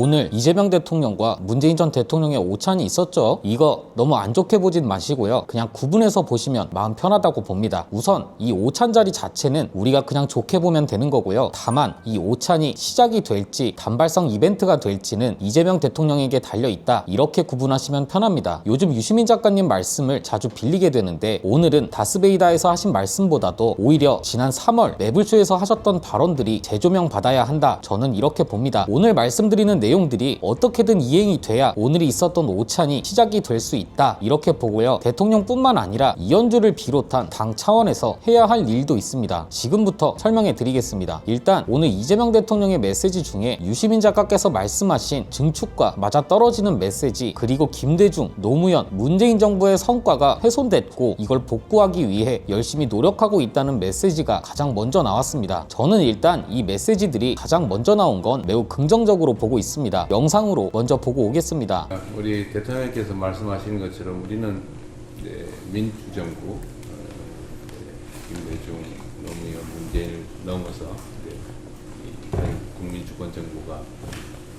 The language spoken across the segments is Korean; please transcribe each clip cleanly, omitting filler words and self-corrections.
오늘 이재명 대통령과 문재인 전 대통령의 오찬이 있었죠. 이거 너무 안 좋게 보진 마시고요. 그냥 구분해서 보시면 마음 편하다고 봅니다. 우선 이 오찬 자리 자체는 우리가 그냥 좋게 보면 되는 거고요. 다만 이 오찬이 시작이 될지 단발성 이벤트가 될지는 이재명 대통령에게 달려있다, 이렇게 구분하시면 편합니다. 요즘 유시민 작가님 말씀을 자주 빌리게 되는데 오늘은 다스베이다에서 하신 말씀보다도 오히려 지난 3월 매불쇼에서 하셨던 발언들이 재조명 받아야 한다, 저는 이렇게 봅니다. 오늘 말씀드리는 내용들이 어떻게든 이행이 돼야 오늘이 있었던 오찬이 시작이 될 수 있다, 이렇게 보고요. 대통령뿐만 아니라 이현주를 비롯한 당 차원에서 해야 할 일도 있습니다. 지금부터 설명해 드리겠습니다. 일단 오늘 이재명 대통령의 메시지 중에 유시민 작가께서 말씀하신 증축과 맞아떨어지는 메시지, 그리고 김대중, 노무현, 문재인 정부의 성과가 훼손됐고 이걸 복구하기 위해 열심히 노력하고 있다는 메시지가 가장 먼저 나왔습니다. 저는 일단 이 메시지들이 가장 먼저 나온 건 매우 긍정적으로 보고 있습니다. 영상으로 먼저 보고 오겠습니다. 우리 대통령께서 말씀하시는 것처럼 우리는 민주정부, 김대중, 노무현, 문재인을 넘어서 국민주권정부가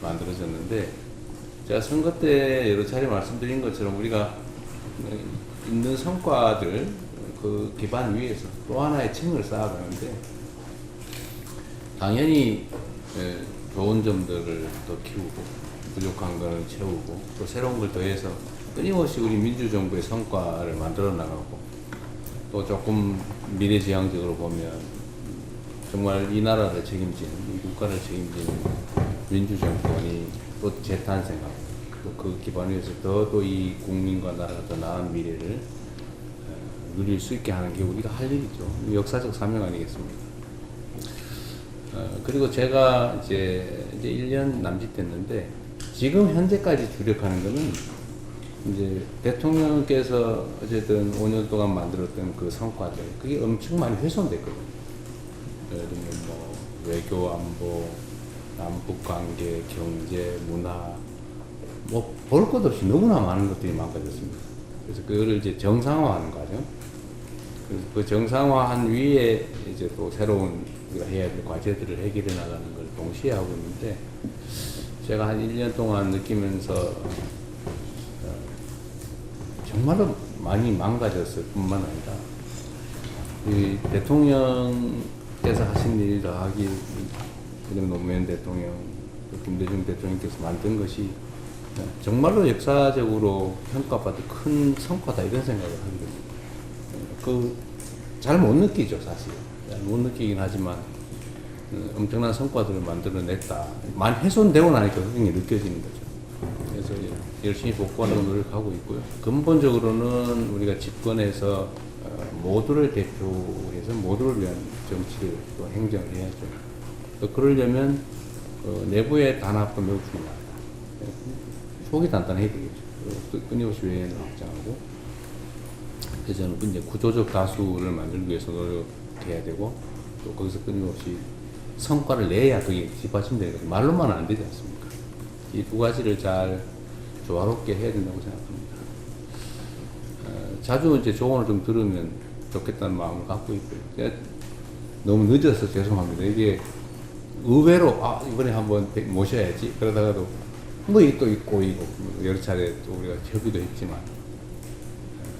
만들어졌는데, 제가 선거 때 여러 차례 말씀드린 것처럼 우리가 있는 성과들 그 기반 위에서 또 하나의 층을 쌓아가는데, 당연히 좋은 점들을 더 키우고 부족한 거는 채우고 또 새로운 걸 더해서 끊임없이 우리 민주정부의 성과를 만들어 나가고, 또 조금 미래지향적으로 보면 정말 이 나라를 책임지는, 이 국가를 책임지는 민주정권이 또 재탄생하고, 또 그 기반 위에서 또 이 국민과 나라가 더 나은 미래를 누릴 수 있게 하는 게 우리가 할 일이죠. 역사적 사명 아니겠습니까? 그리고 제가 이제 1년 남짓 됐는데, 지금 현재까지 주력하는 거는 이제 대통령께서 어쨌든 5년 동안 만들었던 그 성과들, 그게 엄청 많이 훼손됐거든요. 예를 들면 뭐 외교, 안보, 남북 관계, 경제, 문화, 뭐 볼 것 없이 너무나 많은 것들이 망가졌습니다. 그래서 그거를 이제 정상화하는 과정. 그래서 그 정상화한 위에 이제 또 새로운 우리가 해야 될 과제들을 해결해 나가는 걸 동시에 하고 있는데, 제가 한 1년 동안 느끼면서 정말로 많이 망가졌을 뿐만 아니라 이 대통령께서 하신 일 더하기 노무현 대통령, 김대중 대통령께서 만든 것이 정말로 역사적으로 평가받을 큰 성과다, 이런 생각을 하게 됩니다. 잘 못 느끼죠, 사실. 잘 못 느끼긴 하지만 엄청난 성과들을 만들어냈다. 많이 훼손되고 나니까 그게 느껴지는 거죠. 그래서 열심히 복구하려고 노력하고 있고요. 근본적으로는 우리가 집권해서 모두를 대표해서 모두를 위한 정치를 또 행정을 해야죠. 또 그러려면 내부의 단합도 매우 중요하다. 속이 단단해야 되겠죠. 끊임없이 외연을 확장하고, 그래서 저는 이제 구조적 다수를 만들기 위해서 노력해야 되고, 또 거기서 끊임없이 성과를 내야 그게 뒷받침되는 거죠. 말로만 안 되지 않습니까? 이 두 가지를 잘 조화롭게 해야 된다고 생각합니다. 자주 이제 조언을 좀 들으면 좋겠다는 마음을 갖고 있고요. 너무 늦어서 죄송합니다. 이게 의외로 이번에 한번 모셔야지 그러다가도 뭐 이게 또 있고 여러 차례 또 우리가 협의도 했지만,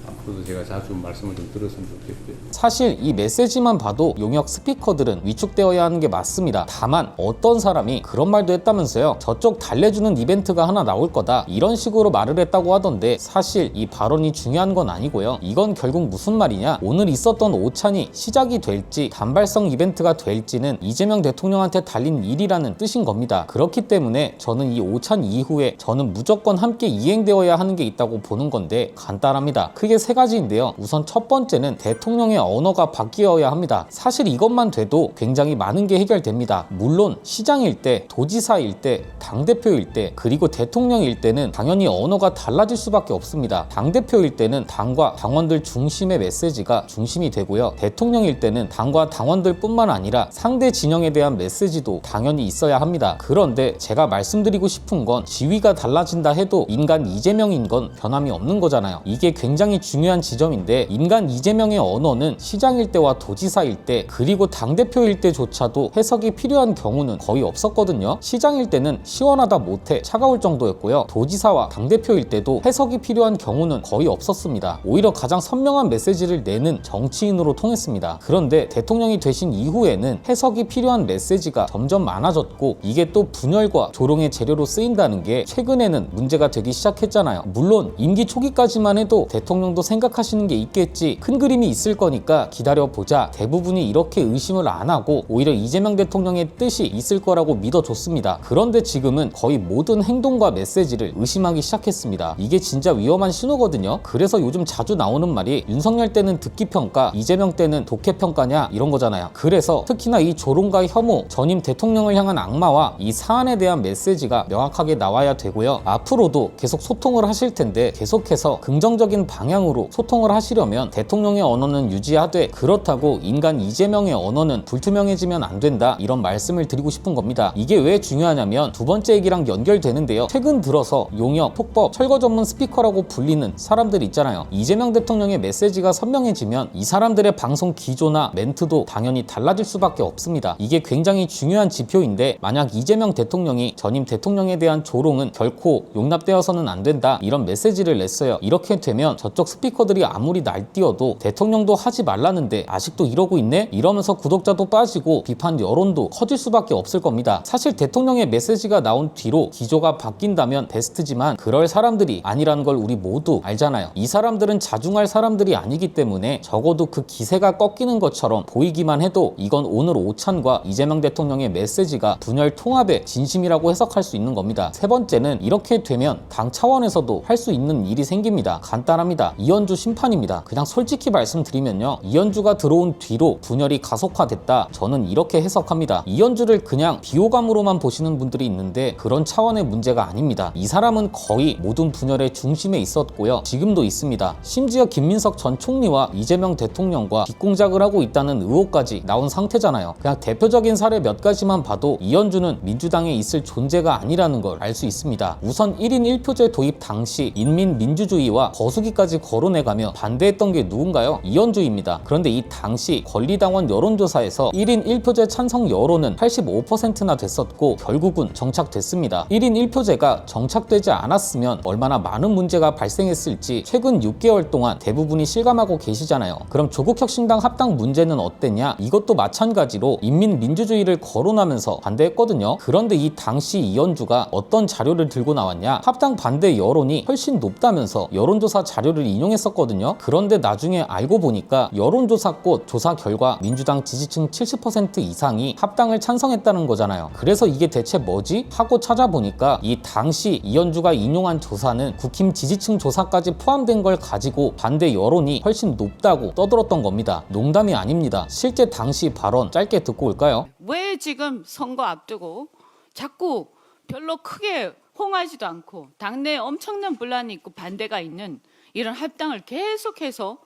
앞으로도 제가 자주 말씀을 좀 들었으면 좋겠고요. 사실 이 메시지만 봐도 용역 스피커들은 위축되어야 하는 게 맞습니다. 다만 어떤 사람이 그런 말도 했다면서요. 저쪽 달래주는 이벤트가 하나 나올 거다, 이런 식으로 말을 했다고 하던데, 사실 이 발언이 중요한 건 아니고요. 이건 결국 무슨 말이냐, 오늘 있었던 오찬이 시작이 될지 단발성 이벤트가 될지는 이재명 대통령한테 달린 일이라는 뜻인 겁니다. 그렇기 때문에 저는 이 오찬 이후에 저는 무조건 함께 이행되어야 하는 게 있다고 보는 건데, 간단합니다. 크게 세 가지인데요. 우선 첫 번째는 대통령의 언어가 바뀌어야 합니다. 사실 이것만 돼도 굉장히 많은 게 해결됩니다. 물론 시장일 때, 도지사일 때, 당대표일 때, 그리고 대통령일 때는 당연히 언어가 달라질 수밖에 없습니다. 당대표일 때는 당과 당원들 중심의 메시지가 중심이 되고요. 대통령일 때는 당과 당원들 뿐만 아니라 상대 진영에 대한 메시지도 당연히 있어야 합니다. 그런데 제가 말씀드리고 싶은 건, 지위가 달라진다 해도 인간 이재명인 건 변함이 없는 거잖아요. 이게 굉장히 중요한 중요한 지점인데 인간 이재명의 언어는 시장일 때와 도지사일 때 그리고 당대표일 때조차도 해석이 필요한 경우는 거의 없었거든요. 시장일 때는 시원하다 못해 차가울 정도였고요. 도지사와 당대표일 때도 해석이 필요한 경우는 거의 없었습니다. 오히려 가장 선명한 메시지를 내는 정치인으로 통했습니다. 그런데 대통령이 되신 이후에는 해석이 필요한 메시지가 점점 많아졌고 이게 또 분열과 조롱의 재료로 쓰인다는 게 최근에는 문제가 되기 시작했잖아요. 물론 임기 초기까지만 해도 대통령도 생각하시는 게 있겠지, 큰 그림이 있을 거니까 기다려보자, 대부분이 이렇게 의심을 안 하고 오히려 이재명 대통령의 뜻이 있을 거라고 믿어줬습니다. 그런데 지금은 거의 모든 행동과 메시지를 의심하기 시작했습니다. 이게 진짜 위험한 신호거든요. 그래서 요즘 자주 나오는 말이 윤석열 때는 듣기평가, 이재명 때는 독해평가냐 이런 거잖아요. 그래서 특히나 이 조롱과 혐오, 전임 대통령을 향한 악마와 이 사안에 대한 메시지가 명확하게 나와야 되고요. 앞으로도 계속 소통을 하실 텐데 계속해서 긍정적인 방향으로 소통을 하시려면 대통령의 언어는 유지하되 그렇다고 인간 이재명의 언어는 불투명해지면 안 된다, 이런 말씀을 드리고 싶은 겁니다. 이게 왜 중요하냐면 두 번째 얘기랑 연결되는데요. 최근 들어서 용역, 폭법, 철거 전문 스피커라고 불리는 사람들 있잖아요. 이재명 대통령의 메시지가 선명해지면 이 사람들의 방송 기조나 멘트도 당연히 달라질 수밖에 없습니다. 이게 굉장히 중요한 지표인데 만약 이재명 대통령이 전임 대통령에 대한 조롱은 결코 용납되어서는 안 된다, 이런 메시지를 냈어요. 이렇게 되면 저쪽 스피커들이 아무리 날뛰어도 대통령도 하지 말라는데 아직도 이러고 있네? 이러면서 구독자도 빠지고 비판 여론도 커질 수밖에 없을 겁니다. 사실 대통령의 메시지가 나온 뒤로 기조가 바뀐다면 베스트지만 그럴 사람들이 아니라는 걸 우리 모두 알잖아요. 이 사람들은 자중할 사람들이 아니기 때문에 적어도 그 기세가 꺾이는 것처럼 보이기만 해도 이건 오늘 오찬과 이재명 대통령의 메시지가 분열 통합의 진심이라고 해석할 수 있는 겁니다. 세 번째는 이렇게 되면 당 차원에서도 할 수 있는 일이 생깁니다. 간단합니다. 이현주 심판입니다. 그냥 솔직히 말씀드리면요, 이현주가 들어온 뒤로 분열이 가속화됐다, 저는 이렇게 해석합니다. 이현주를 그냥 비호감으로만 보시는 분들이 있는데 그런 차원의 문제가 아닙니다. 이 사람은 거의 모든 분열의 중심에 있었고요. 지금도 있습니다. 심지어 김민석 전 총리와 이재명 대통령과 뒷공작을 하고 있다는 의혹까지 나온 상태잖아요. 그냥 대표적인 사례 몇 가지만 봐도 이현주는 민주당에 있을 존재가 아니라는 걸 알 수 있습니다. 우선 1인 1표제 도입 당시 인민민주주의와 거수기까지 거론해가며 반대했던 게 누군가요? 이현주입니다. 그런데 이 당시 권리당원 여론조사에서 1인 1표제 찬성 여론은 85%나 됐었고 결국은 정착됐습니다. 1인 1표제가 정착되지 않았으면 얼마나 많은 문제가 발생했을지 최근 6개월 동안 대부분이 실감하고 계시잖아요. 그럼 조국혁신당 합당 문제는 어땠냐? 이것도 마찬가지로 인민민주주의를 거론하면서 반대했거든요. 그런데 이 당시 이현주가 어떤 자료를 들고 나왔냐? 합당 반대 여론이 훨씬 높다면서 여론조사 자료를 인용했었거든요. 그런데 나중에 알고 보니까 여론조사꽃 조사 결과 민주당 지지층 70% 이상이 합당을 찬성했다는 거잖아요. 그래서 이게 대체 뭐지? 하고 찾아보니까 이 당시 이현주가 인용한 조사는 국힘 지지층 조사까지 포함된 걸 가지고 반대 여론이 훨씬 높다고 떠들었던 겁니다. 농담이 아닙니다. 실제 당시 발언 짧게 듣고 올까요? 왜 지금 선거 앞두고 자꾸 별로 크게 홍하지도 않고 당내에 엄청난 분란이 있고 반대가 있는 이런 합당을 계속해서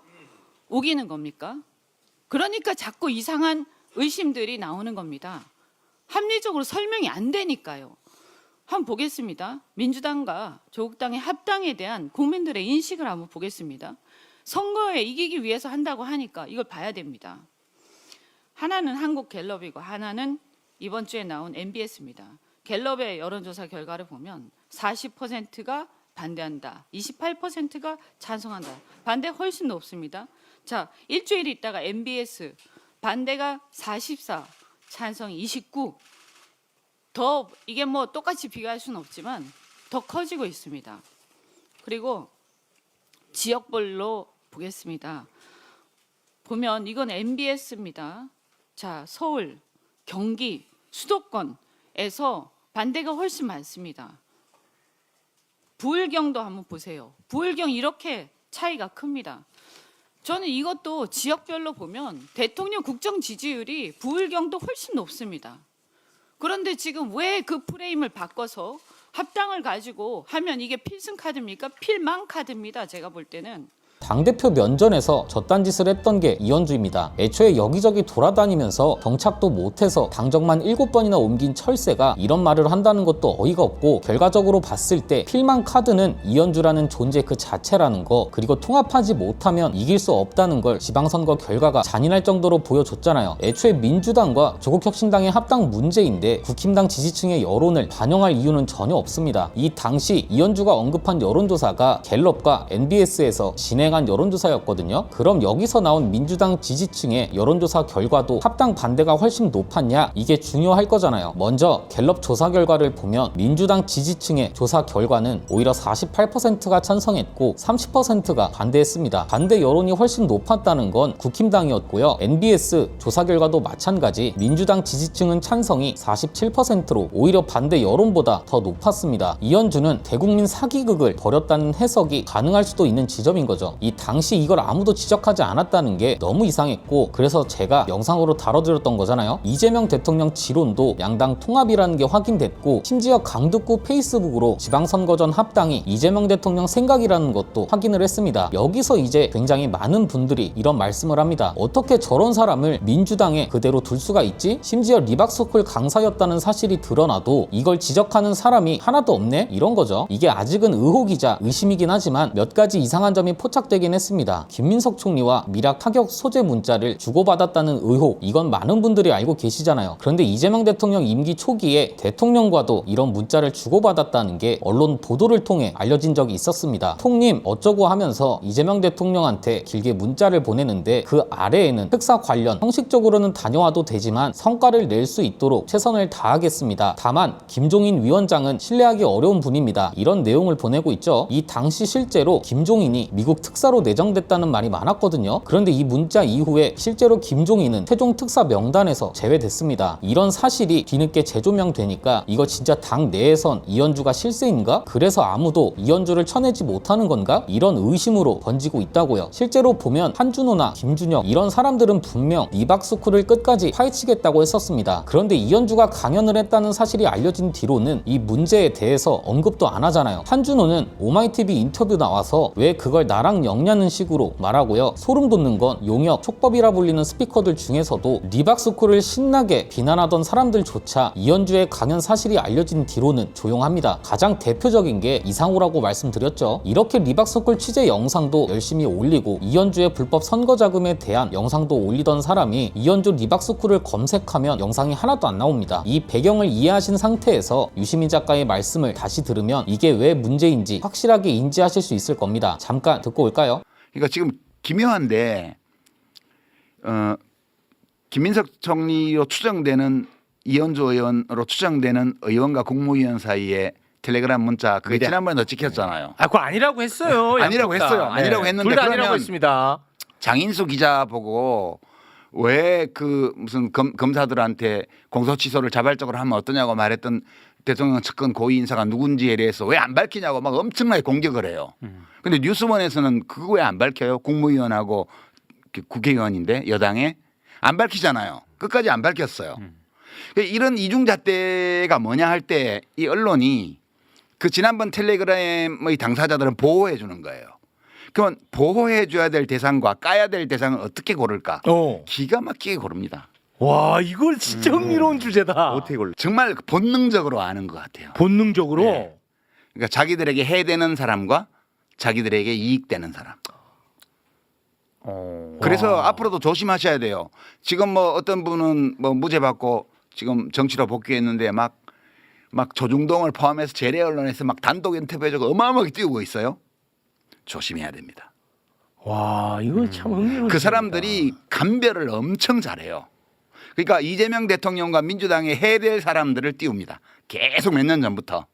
우기는 겁니까? 그러니까 자꾸 이상한 의심들이 나오는 겁니다. 합리적으로 설명이 안 되니까요. 한번 보겠습니다. 민주당과 조국당의 합당에 대한 국민들의 인식을 한번 보겠습니다. 선거에 이기기 위해서 한다고 하니까 이걸 봐야 됩니다. 하나는 한국갤럽이고 하나는 이번 주에 나온 MBS입니다. 갤럽의 여론조사 결과를 보면 40%가 반대한다, 28%가 찬성한다. 반대 훨씬 높습니다. 자, 일주일 있다가 MBS 반대가 44, 찬성이 29. 더 이게 뭐 똑같이 비교할 수는 없지만 더 커지고 있습니다. 그리고 지역별로 보겠습니다. 보면 이건 MBS입니다. 자, 서울, 경기, 수도권에서 반대가 훨씬 많습니다. 부울경도 한번 보세요. 부울경 이렇게 차이가 큽니다. 저는 이것도 지역별로 보면 대통령 국정 지지율이 부울경도 훨씬 높습니다. 그런데 지금 왜 그 프레임을 바꿔서 합당을 가지고 하면 이게 필승 카드입니까? 필망 카드입니다. 제가 볼 때는. 당대표 면전에서 저딴 짓을 했던 게 이현주입니다. 애초에 여기저기 돌아다니면서 경착도 못해서 당적만 7번이나 옮긴 철새가 이런 말을 한다는 것도 어이가 없고, 결과적으로 봤을 때 필망 카드는 이현주라는 존재 그 자체라는 거, 그리고 통합하지 못하면 이길 수 없다는 걸 지방선거 결과가 잔인할 정도로 보여줬잖아요. 애초에 민주당과 조국혁신당의 합당 문제인데 국힘당 지지층의 여론을 반영할 이유는 전혀 없습니다. 이 당시 이현주가 언급한 여론조사가 갤럽과 NBS에서 진행한 여론조사였거든요. 그럼 여기서 나온 민주당 지지층의 여론조사 결과도 합당 반대가 훨씬 높았냐? 이게 중요할 거잖아요. 먼저 갤럽 조사 결과를 보면 민주당 지지층의 조사 결과는 오히려 48%가 찬성했고 30%가 반대했습니다. 반대 여론이 훨씬 높았다는 건 국힘당이었고요. NBS 조사 결과도 마찬가지, 민주당 지지층은 찬성이 47%로 오히려 반대 여론보다 더 높았습니다. 이현주는 대국민 사기극을 벌였다는 해석이 가능할 수도 있는 지점인 거죠. 이 당시 이걸 아무도 지적하지 않았다는 게 너무 이상했고, 그래서 제가 영상으로 다뤄드렸던 거잖아요. 이재명 대통령 지론도 양당 통합이라는 게 확인됐고, 심지어 강북구 페이스북으로 지방선거 전 합당이 이재명 대통령 생각이라는 것도 확인을 했습니다. 여기서 이제 굉장히 많은 분들이 이런 말씀을 합니다. 어떻게 저런 사람을 민주당에 그대로 둘 수가 있지? 심지어 리박스쿨 강사였다는 사실이 드러나도 이걸 지적하는 사람이 하나도 없네? 이런 거죠. 이게 아직은 의혹이자 의심이긴 하지만 몇 가지 이상한 점이 포착되긴 했습니다. 김민석 총리와 미락 타격 소재 문자를 주고받았다는 의혹, 이건 많은 분들이 알고 계시잖아요. 그런데 이재명 대통령 임기 초기에 대통령과도 이런 문자를 주고받았다는 게 언론 보도를 통해 알려진 적이 있었습니다. 통님 어쩌고 하면서 이재명 대통령한테 길게 문자를 보내는데 그 아래에는 특사 관련 형식적으로는 다녀와도 되지만 성과를 낼 수 있도록 최선을 다하겠습니다. 다만 김종인 위원장은 신뢰하기 어려운 분입니다. 이런 내용을 보내고 있죠. 이 당시 실제로 김종인이 미국 특사로 내정됐다는 말이 많았거든요. 그런데 이 문자 이후에 실제로 김종인은 최종 특사 명단에서 제외됐습니다. 이런 사실이 뒤늦게 재조명되니까 이거 진짜 당 내에선 이현주가 실세인가? 그래서 아무도 이현주를 쳐내지 못하는 건가? 이런 의심으로 번지고 있다고요. 실제로 보면 한준호나 김준혁 이런 사람들은 분명 리박스쿨을 끝까지 파헤치겠다고 했었습니다. 그런데 이현주가 강연을 했다는 사실이 알려진 뒤로는 이 문제에 대해서 언급도 안 하잖아요. 한준호는 오마이TV 인터뷰 나와서 왜 그걸 나랑 엮냐는 식으로 말하고요. 소름 돋는 건 용역, 촉법이라 불리는 스피커들 중에서도 리박스쿨을 신나게 비난하던 사람들조차 이현주의 강연 사실이 알려진 뒤로는 조용합니다. 가장 대표적인 게 이상호라고 말씀드렸죠. 이렇게 리박스쿨 취재 영상도 열심히 올리고 이현주의 불법 선거 자금에 대한 영상도 올리던 사람이 이현주 리박스쿨을 검색하면 영상이 하나도 안 나옵니다. 이 배경을 이해하신 상태에서 유시민 작가의 말씀을 다시 들으면 이게 왜 문제인지 확실하게 인지하실 수 있을 겁니다. 잠깐 듣고 올까요? 그러니까 지금 기묘한데 김민석 총리로 추정되는 이현주 의원으로 추정되는 의원과 국무위원 사이에 텔레그램 문자 그게 지난번에 찍혔잖아요. 아, 그거 아니라고 했어요. 아니라고 했어요. 아니라고 했는데 둘 다 아니라고 그러면 했습니다. 장인수 기자 보고 왜 그 무슨 검사들한테 공소 취소를 자발적으로 하면 어떠냐고 말했던 대통령 측근 고위 인사가 누군지에 대해서 왜 안 밝히냐고 막 엄청나게 공격을 해요. 근데 뉴스원에서는 그거 왜 안 밝혀요? 국무위원하고 국회의원인데 여당에 안 밝히잖아요. 끝까지 안 밝혔어요. 이런 이중잣대가 뭐냐 할 때 이 언론이 그 지난번 텔레그램의 당사자들은 보호해 주는 거예요. 그러면 보호해 줘야 될 대상과 까야 될 대상을 어떻게 고를까? 기가 막히게 고릅니다. 와, 이걸 진짜 흥미로운 주제다. 어떻게 고를? 정말 본능적으로 아는 것 같아요. 본능적으로. 네. 그러니까 자기들에게 해되는 사람과 자기들에게 이익되는 사람. 그래서 앞으로도 조심하셔야 돼요. 지금 뭐 어떤 분은 뭐 무죄 받고 지금 정치로 복귀했는데 막 조중동을 포함해서 재래 언론에서 막 단독 인터뷰해주고 어마어마하게 띄우고 있어요. 조심해야 됩니다. 와, 이거 참 흥미로운 그 사람들이 감별을 엄청 잘해요. 그러니까 이재명 대통령과 민주당에 해될 사람들을 띄웁니다. 계속 몇 년 전부터.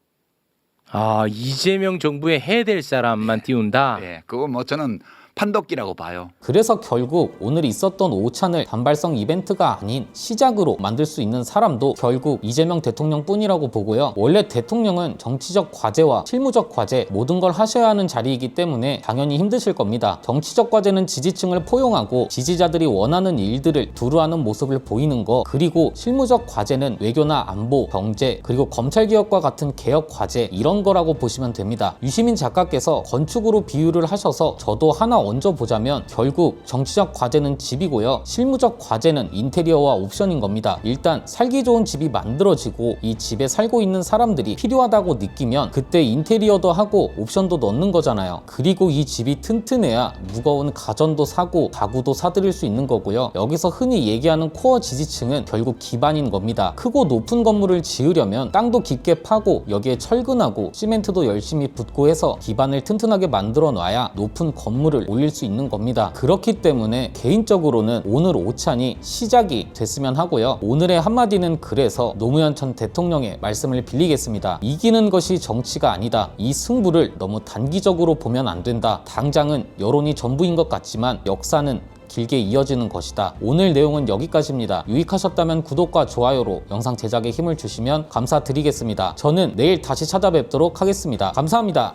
아, 이재명 정부에 해야 될 사람만 띄운다. 네, 그거 뭐 저는 판독기라고 봐요. 그래서 결국 오늘 있었던 오찬을 단발성 이벤트가 아닌 시작으로 만들 수 있는 사람도 결국 이재명 대통령뿐이라고 보고요. 원래 대통령은 정치적 과제와 실무적 과제 모든 걸 하셔야 하는 자리이기 때문에 당연히 힘드실 겁니다. 정치적 과제는 지지층을 포용하고 지지자들이 원하는 일들을 두루 하는 모습을 보이는 거, 그리고 실무적 과제는 외교나 안보, 경제, 그리고 검찰개혁과 같은 개혁 과제, 이런 거라고 보시면 됩니다. 유시민 작가께서 건축으로 비유를 하셔서 저도 하나 얹어보자면 결국 정치적 과제는 집이고요. 실무적 과제는 인테리어와 옵션인 겁니다. 일단 살기 좋은 집이 만들어지고 이 집에 살고 있는 사람들이 필요하다고 느끼면 그때 인테리어도 하고 옵션도 넣는 거잖아요. 그리고 이 집이 튼튼해야 무거운 가전도 사고 가구도 사들일 수 있는 거고요. 여기서 흔히 얘기하는 코어 지지층은 결국 기반인 겁니다. 크고 높은 건물을 지으려면 땅도 깊게 파고 여기에 철근하고 시멘트도 열심히 붓고 해서 기반을 튼튼하게 만들어 놔야 높은 건물을 올릴 수 있는 겁니다. 그렇기 때문에 개인적으로는 오늘 오찬이 시작이 됐으면 하고요. 오늘의 한마디는 그래서 노무현 전 대통령의 말씀을 빌리겠습니다. 이기는 것이 정치가 아니다. 이 승부를 너무 단기적으로 보면 안 된다. 당장은 여론이 전부인 것 같지만 역사는 길게 이어지는 것이다. 오늘 내용은 여기까지입니다. 유익하셨다면 구독과 좋아요로 영상 제작에 힘을 주시면 감사드리겠습니다. 저는 내일 다시 찾아뵙도록 하겠습니다. 감사합니다.